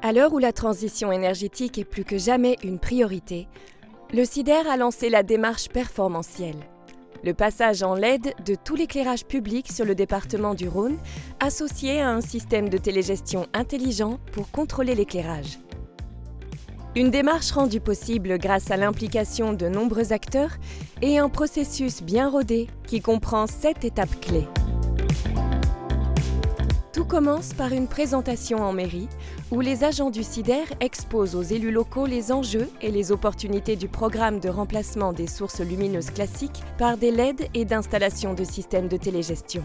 À l'heure où la transition énergétique est plus que jamais une priorité, le SIDER a lancé la démarche performantielle. Le passage en LED de tout l'éclairage public sur le département du Rhône, associé à un système de télégestion intelligent pour contrôler l'éclairage. Une démarche rendue possible grâce à l'implication de nombreux acteurs et un processus bien rodé qui comprend 7 étapes clés. Tout commence par une présentation en mairie où les agents du SIDER exposent aux élus locaux les enjeux et les opportunités du programme de remplacement des sources lumineuses classiques par des LED et d'installation de systèmes de télégestion.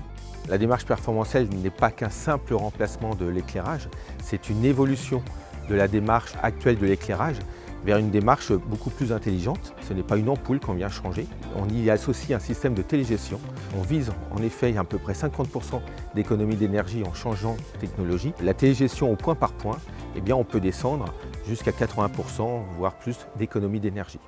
La démarche performantielle n'est pas qu'un simple remplacement de l'éclairage, c'est une évolution de la démarche actuelle de l'éclairage vers une démarche beaucoup plus intelligente. Ce n'est pas une ampoule qu'on vient changer, on y associe un système de télégestion. On vise en effet à peu près 50% d'économie d'énergie en changeant de technologie. La télégestion au point par point, eh bien, on peut descendre jusqu'à 80%, voire plus d'économie d'énergie.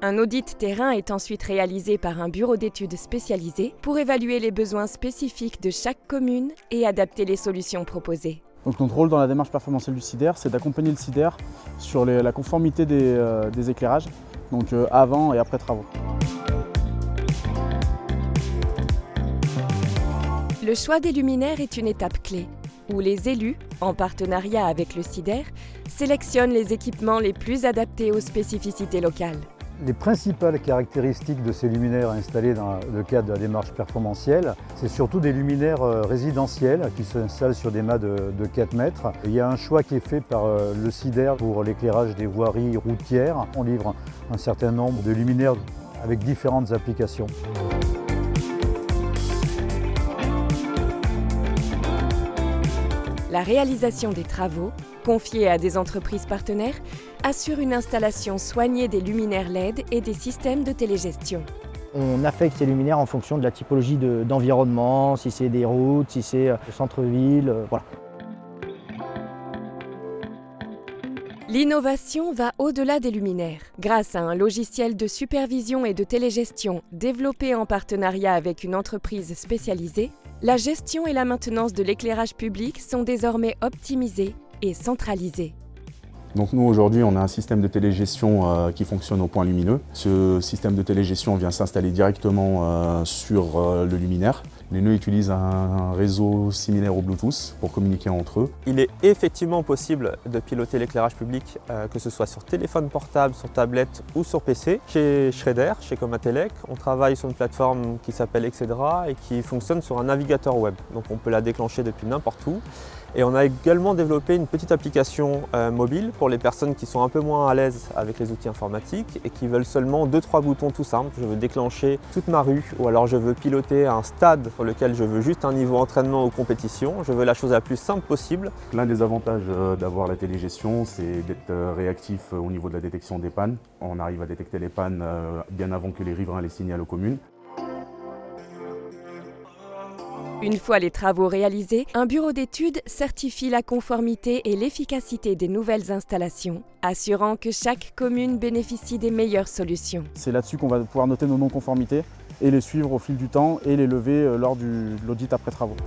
Un audit terrain est ensuite réalisé par un bureau d'études spécialisé pour évaluer les besoins spécifiques de chaque commune et adapter les solutions proposées. Donc notre rôle dans la démarche performantielle du SIDER, c'est d'accompagner le SIDER sur la conformité des éclairages, donc avant et après travaux. Le choix des luminaires est une étape clé, où les élus, en partenariat avec le SIDER, sélectionnent les équipements les plus adaptés aux spécificités locales. Les principales caractéristiques de ces luminaires installés dans le cadre de la démarche performantielle, c'est surtout des luminaires résidentiels qui s'installent sur des mâts de 4 mètres. Il y a un choix qui est fait par le SIDER pour l'éclairage des voiries routières. On livre un certain nombre de luminaires avec différentes applications. La réalisation des travaux, confiée à des entreprises partenaires, assure une installation soignée des luminaires LED et des systèmes de télégestion. On affecte ces luminaires en fonction de la typologie d'environnement, si c'est des routes, si c'est le centre-ville, voilà. L'innovation va au-delà des luminaires. Grâce à un logiciel de supervision et de télégestion développé en partenariat avec une entreprise spécialisée, la gestion et la maintenance de l'éclairage public sont désormais optimisées et centralisées. Donc nous aujourd'hui on a un système de télégestion qui fonctionne au point lumineux. Ce système de télégestion vient s'installer directement sur le luminaire. Les nœuds utilisent un réseau similaire au Bluetooth pour communiquer entre eux. Il est effectivement possible de piloter l'éclairage public, que ce soit sur téléphone portable, sur tablette ou sur PC. Chez Schreder, chez Comatelec, on travaille sur une plateforme qui s'appelle Excedra et qui fonctionne sur un navigateur web. Donc on peut la déclencher depuis n'importe où. Et on a également développé une petite application mobile pour les personnes qui sont un peu moins à l'aise avec les outils informatiques et qui veulent seulement 2-3 boutons tout simples. Je veux déclencher toute ma rue ou alors je veux piloter un stade pour lequel je veux juste un niveau entraînement ou compétition. Je veux la chose la plus simple possible. L'un des avantages d'avoir la télégestion, c'est d'être réactif au niveau de la détection des pannes. On arrive à détecter les pannes bien avant que les riverains les signalent aux communes. Une fois les travaux réalisés, un bureau d'études certifie la conformité et l'efficacité des nouvelles installations, assurant que chaque commune bénéficie des meilleures solutions. C'est là-dessus qu'on va pouvoir noter nos non-conformités et les suivre au fil du temps et les lever lors de l'audit après travaux.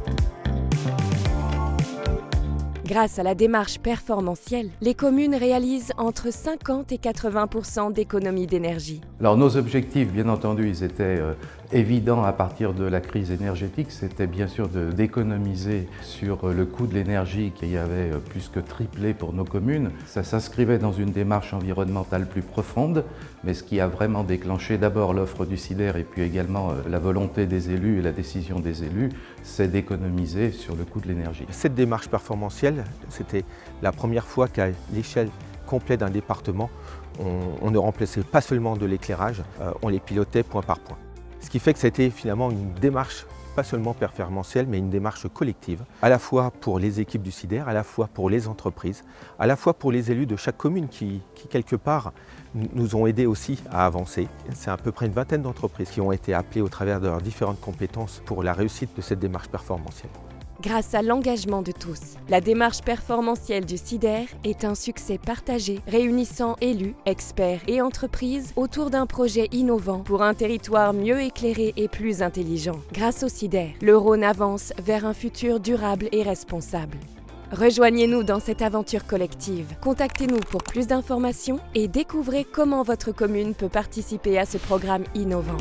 Grâce à la démarche performantielle, les communes réalisent entre 50 et 80% d'économie d'énergie. Alors nos objectifs, bien entendu, ils étaient évidents à partir de la crise énergétique. C'était bien sûr d'économiser sur le coût de l'énergie qui avait plus que triplé pour nos communes. Ça s'inscrivait dans une démarche environnementale plus profonde, mais ce qui a vraiment déclenché d'abord l'offre du SIDER et puis également la volonté des élus et la décision des élus, c'est d'économiser sur le coût de l'énergie. Cette démarche performantielle, c'était la première fois qu'à l'échelle complète d'un département, on ne remplaçait pas seulement de l'éclairage, on les pilotait point par point. Ce qui fait que c'était finalement une démarche pas seulement performantielle, mais une démarche collective, à la fois pour les équipes du SIDER, à la fois pour les entreprises, à la fois pour les élus de chaque commune qui quelque part, nous ont aidés aussi à avancer. C'est à peu près une vingtaine d'entreprises qui ont été appelées au travers de leurs différentes compétences pour la réussite de cette démarche performantielle. grâce à l'engagement de tous. La démarche performantielle du SIDER est un succès partagé, réunissant élus, experts et entreprises autour d'un projet innovant pour un territoire mieux éclairé et plus intelligent. Grâce au SIDER, le Rhône avance vers un futur durable et responsable. Rejoignez-nous dans cette aventure collective. Contactez-nous pour plus d'informations et découvrez comment votre commune peut participer à ce programme innovant.